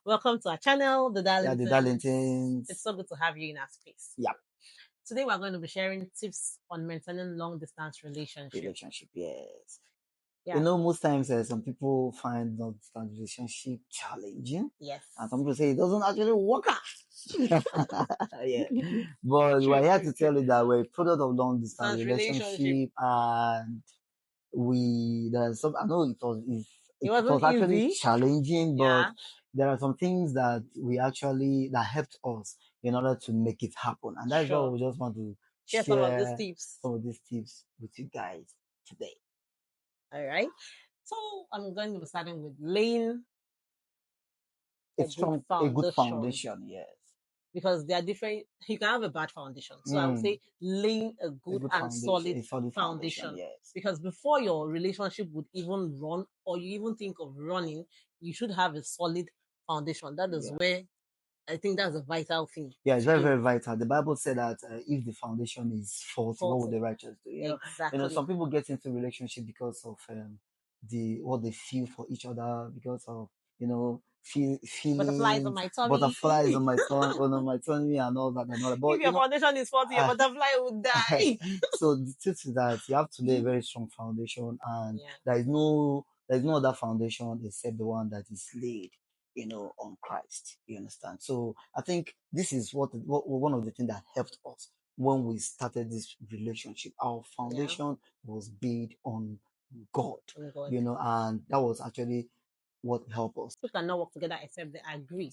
Welcome to our channel, The Darlingtons. The Darlingtons. It's so good to have you in our space. Yeah. Today we're going to be sharing tips on maintaining long-distance relationships. Relationship, yes. Yeah. You know, most times some people find long-distance relationship challenging. Yes. And some people say it doesn't actually work out. Yeah. But we're here to tell you that we're a product of long-distance relationship, and there's some, I know it was actually easy. challenging, but there are some things that that helped us in order to make it happen. And that's why we just want to share some of these tips with you guys today. All right. So I'm going to be starting with laying a good foundation, yes. Because they are different. You can have a bad foundation. So I would say laying a good and solid foundation. Yes. Because before your relationship would even run, or you even think of running, you should have a solid foundation. That is where I think that's a vital thing. Yeah, it's very, very vital. The Bible said that if the foundation is faulty, what would the righteous do? Exactly. You know, some people get into relationship because of what they feel for each other, because of feelings, butterflies on my tummy, and all that and all that. But if your foundation is faulty, your butterfly will die. So the truth is that you have to lay a very strong foundation, and there is no other foundation except the one that is laid, on Christ. You understand? So I think this is what one of the things that helped us when we started this relationship. Our foundation was built on God, and that was actually what helped us. People cannot work together except they agree.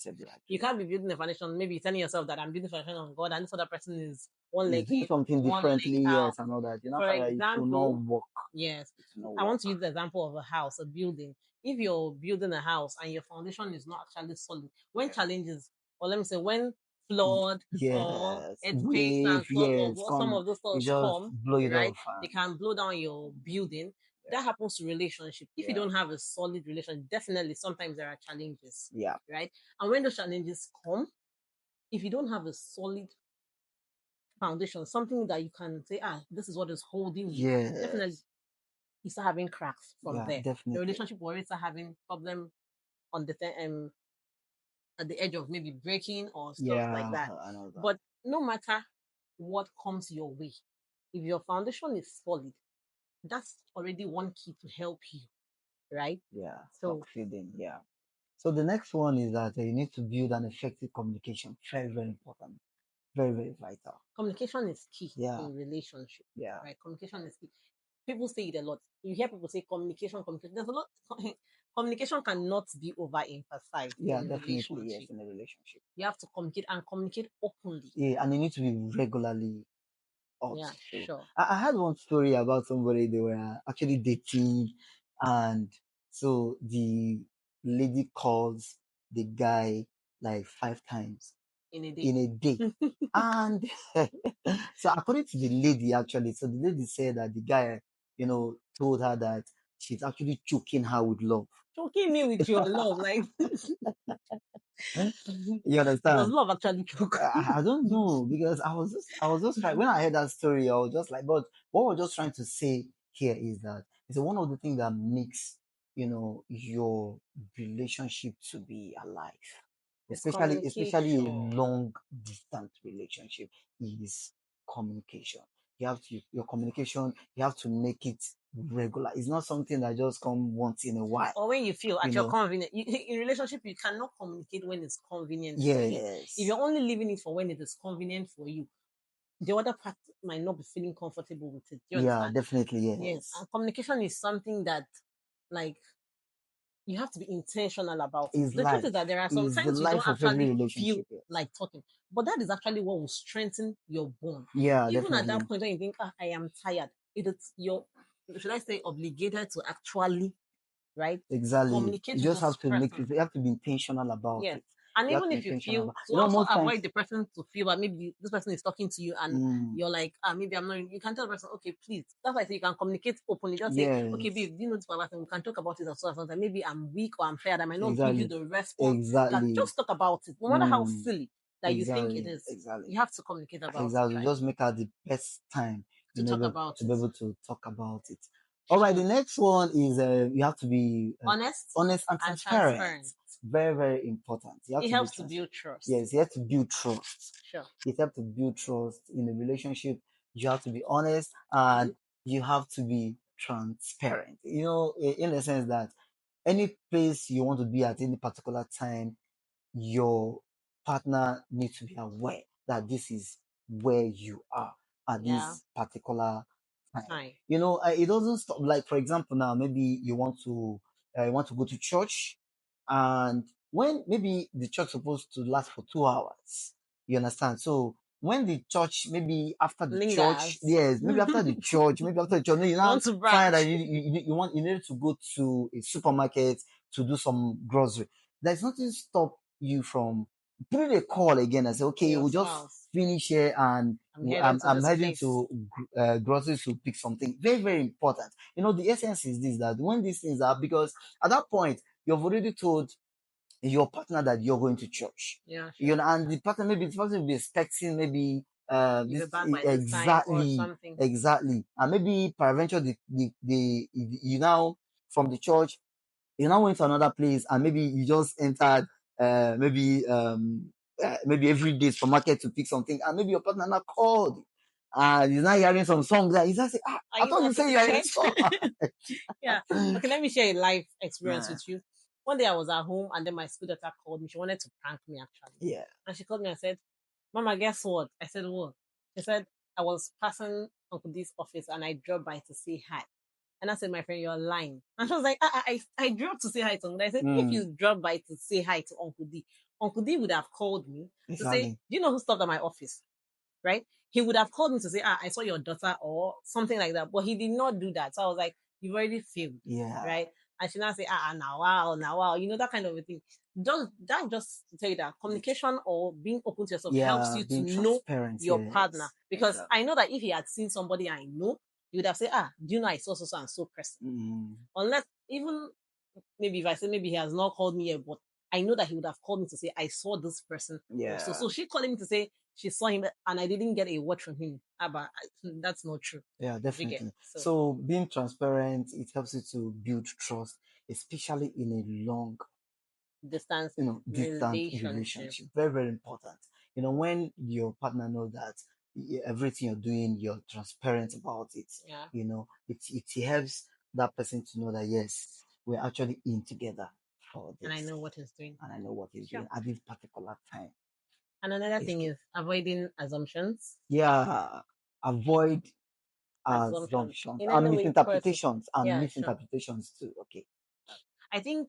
You can't be building a foundation, maybe telling yourself that I'm building a foundation on God, and this other person is one leg doing something differently, yes, and all that. For example, it will not work. Yes, I want to use the example of a house, a building. If you're building a house and your foundation is not actually solid, when challenges, or let me say, when flood or earthquakes and some of those things come, right? They can blow down your building. That happens to relationship. If you don't have a solid relationship, definitely sometimes there are challenges. Yeah. Right. And when those challenges come, if you don't have a solid foundation, something that you can say, this is what is holding you. Definitely, you start having cracks from there. Definitely. The relationship will already start having problem on the at the edge of maybe breaking or stuff like that. I know that. But no matter what comes your way, if your foundation is solid, that's already one key to help you, right? Yeah. So succeeding. Yeah. So the next one is that you need to build an effective communication. Very, very important. Very, very vital. Communication is key in relationship. Yeah. Right. Communication is key. People say it a lot. You hear people say communication. There's a lot. Communication cannot be overemphasized. Yeah, definitely. Yes, in a relationship. You have to communicate and communicate openly. Yeah, and you need to be regularly. Yeah, sure. I had one story about somebody, they were actually dating, and so the lady calls the guy like 5 times in a day. And so according to the lady, actually, so the lady said that the guy, told her that she's actually choking her with love. Choking me with your love, like you understand? Does love actually choke? I don't know, because I was just trying, when I heard that story, I was just like, but what we're just trying to say here is that it's one of the things that makes your relationship to be alive, especially a long distance relationship, is communication. Your communication, you have to make it regular. It's not something that just comes once in a while, or when you feel at your convenient. In relationship, you cannot communicate when it's convenient. Yes. If you're only leaving it for when it is convenient for you, the other part might not be feeling comfortable with it. Yeah, definitely. Yes. And communication is something that, like, you have to be intentional about it. The truth is that there are some times you don't actually feel like talking, but that is actually what will strengthen your bond. Yeah, even definitely. At that point when you think, I am tired, it is your, should I say, obligated to actually, right? Exactly. Communicate. You just have to you have to be intentional about it. And even if you feel, to also avoid the person to feel that maybe this person is talking to you and you're like, maybe I'm not, you can tell the person, okay, please. That's why I say you can communicate openly. Just say, okay, babe, do you know this person? We can talk about it as well. Sometimes maybe I'm weak or I'm tired. I might not give you the response. Exactly. Just talk about it. No matter how silly that you think it is. You have to communicate about it. Right? Just make out the best time to talk about to be able to talk about it. All right, the next one is you have to be honest and transparent. very, very important. You have It to be helps to transparent. build trust. Yes, you have to build trust. Sure. It helps to build trust in a relationship. You have to be honest Mm-hmm. and you have to be transparent. In the sense that any place you want to be at any particular time, your partner needs to be aware that this is where you are at Yeah. this particular time. Fine. It doesn't stop. Like, for example, now maybe you want to go to church, and when maybe the church supposed to last for 2 hours, you understand? So when the church, maybe after the church, Lingers. yes, maybe after the church, you You now want to find that branch? you need to go to a supermarket to do some grocery. There's nothing stop you from putting a call again and say, To okay, your we'll just spouse. finish here and I'm heading to I'm this heading place. to groceries to pick something. Very, very important. The essence is this, that when these things are, because at that point, you've already told your partner that you're going to church. Yeah, sure. And the person will be expecting maybe You'll be this back by this time or exactly, something. exactly. And maybe peradventure the you now from the church you now went to another place and maybe you just entered maybe every day supermarket to pick something and maybe your partner now called and he's now hearing some songs that he's just say, Are I you thought you not said to you are in church? store. Yeah. Okay, let me share a life experience Nah. with you. One day I was at home and then my school daughter called me. She wanted to prank me actually. Yeah. And she called me and said, Mama, guess what? I said, what? She said, I was passing Uncle D's office and I dropped by to say hi. And I said, my friend, you're lying. And she was like, I dropped to say hi to Uncle D. I said, if Mm, you dropped by to say hi to Uncle D would have called me to say, exactly. do you know who stopped at my office? Right? He would have called me to say, I saw your daughter or something like that. But he did not do that. So I was like, you've already failed. Yeah. Right? And she now say, now wow, now wow, that kind of a thing. Just to tell you that communication or being open to yourself helps Yeah. you to Being know transparent. your partner. Yes. Because Exactly. I know that if he had seen somebody I know, he would have said, do you know I saw so and so person? Mm, Unless even maybe if I say maybe he has not called me yet, but I know that he would have called me to say I saw this person also. yeah. So she called me to say she saw him and I didn't get a word from him. But that's not true. Yeah, You get definitely. so So being transparent, it helps you to build trust, especially in a long, distance distant relationship. relationship. Very, very important. When your partner knows that everything you're doing, you're transparent about it. Yeah. It helps that person to know that yes, we're actually in together for And I this, know what he's doing. and I know what he's Sure. doing at this particular time. And another It's thing good. is avoiding assumptions. Yeah, avoid Assumptions assumptions in and any way person. Yeah, sure. misinterpretations too. Okay. I think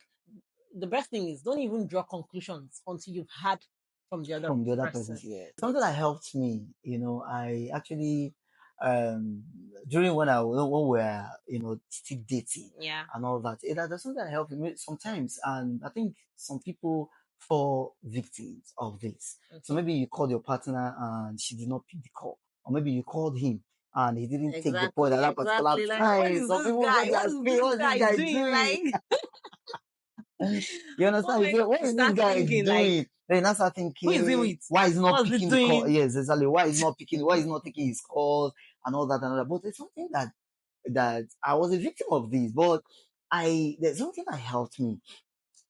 the best thing is don't even draw conclusions until you've heard from the other From the other person. person's ear. Something that helped me, I actually um during when we were still dating Yeah. and all that. There's something that helped me sometimes, and I think some people fall victims of this. So Okay. maybe you called your partner and she did not pick the call, or maybe you called him and he didn't take the point at Exactly, that particular exactly. Like, what time. is Some this people guy? got What their is spirit, this what's this guy guy doing? doing? Like, You understand? oh You my say, god, what you is this start guy thinking like, doing? Then you now start who is he thinking, with? why is he not What's he picking the call? doing? Yes, exactly. Why is he not picking? Why is he not taking his calls and all that and all that? But it's something that I was a victim of this, but there's something that helped me,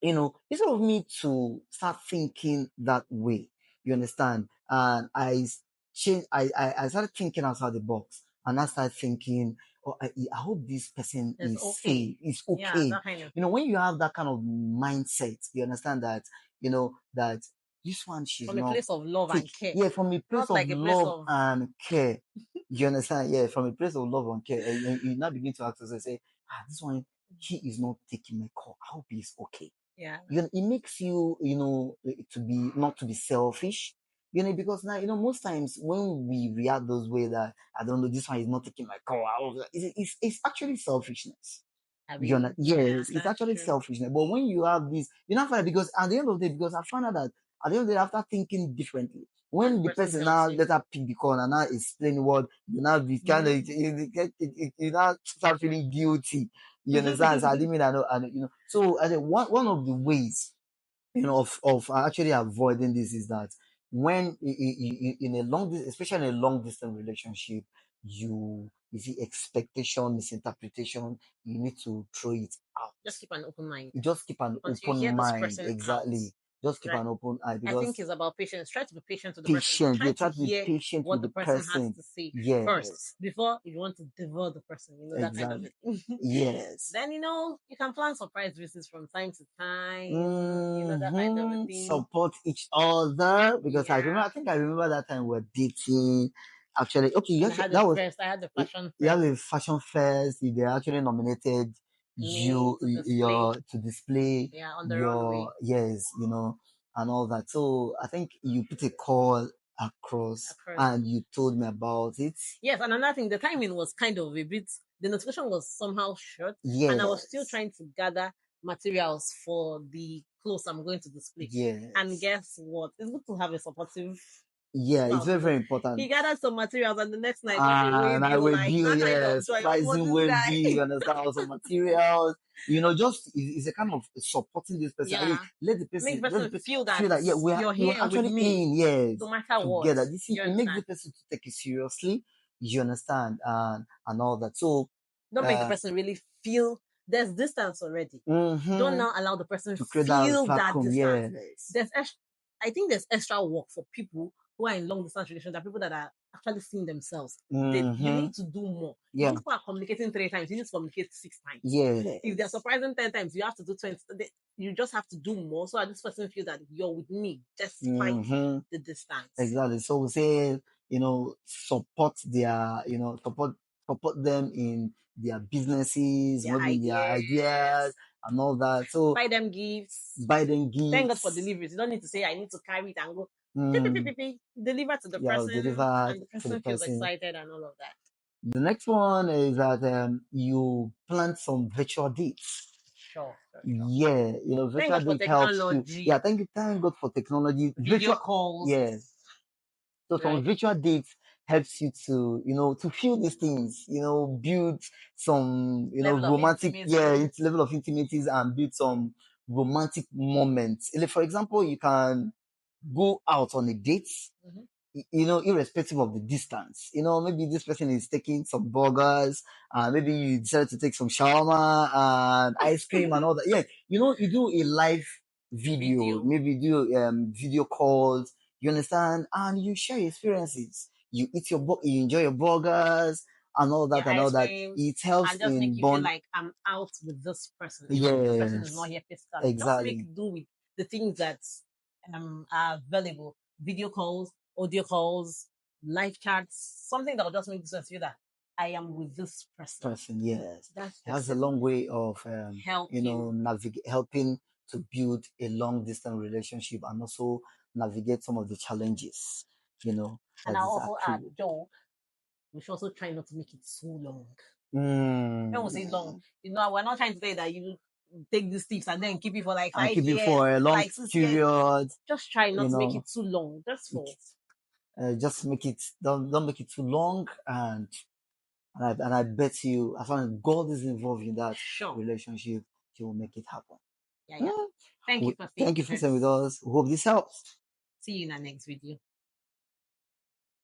instead of me to start thinking that way, you understand? And I started thinking outside the box, and I started thinking, oh, I hope this person It's is okay. safe, is Yeah, okay. that kind of When you have that kind of mindset, you understand that, that this one she's from a not place of love take, and care, yeah, from a place not of like a place love of and care. You understand? Yeah, from a place of love and care. And you now begin to ask yourself, say, this one, he is not taking my call. I hope he's okay. yeah. It makes you, to be not to be selfish. Because now, most times when we react those way that I don't know, this one is not taking my call, it's actually selfishness. Abby, yeah, Yes, it's that's actually true. selfishness. But when you have this, not find because at the end of the day, because I found out that at the end of the day, after thinking differently, And the when the person person tells now you, let her pick the call and now explain what you now be kind of mm. you now start feeling guilty. You understand? So I didn't mean I know, So I think one of the ways of actually avoiding this is that when in a especially in a long distance relationship, you see expectation, misinterpretation, you need to throw it out. Just keep an open mind. You just keep an Once you open hear this mind. person out, Exactly. Just keep right? an open eye I because think it's about patience. Try to be patient with the person. patient. Try You to try to be hear patient what with the the person has person. to say first Yes. before you want to devour the person. You know, that kind of Exactly. thing. Yes. Then you can plan surprise visits from time to time. You know, that kind of a thing. Support each other because Yeah. I think I remember that time we were dating. Actually, okay, And I had the first. I had the fashion you have fest. a fashion fest. They actually nominated Me to display. your to display Yeah, on the runway. your yes, and all that. So I think you put a call across and you told me about it. Yes, and another thing, the timing was kind of a bit. The notification was somehow short, Yes. and I was still trying to gather materials for the clothes I'm going to display. Yes. And guess what? It's good to have a supportive. Yeah, it's very, very important. He gathered some materials, and the next night, and I will like view, that kind yes, of joy. pricing will be, you understand, also materials, just it's a kind of supporting this person. Yeah. Let the person, Make the person feel that yeah, you're we here are actually with me, in, yes, no matter what. together. This You it makes the understand? person to take it seriously. You understand, and all that. So Don't make the person really feel there's distance already. mhm, Don't now allow the person to create feel that vacuum, distance. yes. I think there's extra work for people who are in long distance relations, that people that are actually seeing themselves. You need to do more. Yeah. If people are communicating 3 times, you need to communicate 6 times. Yes. If they're surprising 10 times, you have to do 20. You just have to do more so that this person feel that you're with me despite the distance. Exactly. So we say, support their, support them in their businesses, Their maybe in their ideas and all that. So buy them gifts. Thank Thank God for deliveries. You don't need to say I need to carry it and go. Deliver to the person, deliver and the person feels excited and all of that. The next one is that you plan some virtual dates. Sure. Yeah, virtual date helps you. Yeah, thank God for technology. Video calls. Yes. So some virtual dates helps you to, to feel these things, build some, romantic, level of intimities and build some romantic moments. Like, for example, you can go out on a date, irrespective of the distance. Maybe this person is taking some burgers, maybe you decided to take some shawarma and ice cream and all that. Yeah, you do a live video. Maybe do video calls. You understand, and you share your experiences. You eat you enjoy your burgers and all that and all that. It helps and just make you feel like I'm out with this person. The person is not here physically. Exactly. Just make do with the things that are available. Video calls, audio calls, live chats, something that will just make this feel that I am with this person. Yes. It has a long way of helping to build a long distance relationship and also navigate some of the challenges, And I also add, Joe, we should also try not to make it so long. When we say long, we're not trying to say that you take these tips and then keep it for like 5 years, for a long like period. Just try not to make it too long. Just make it don't make it too long, and I bet you, as long as God is involved in that relationship, He will make it happen. Yeah. Thank you for staying with us. We hope this helps. See you in our next video.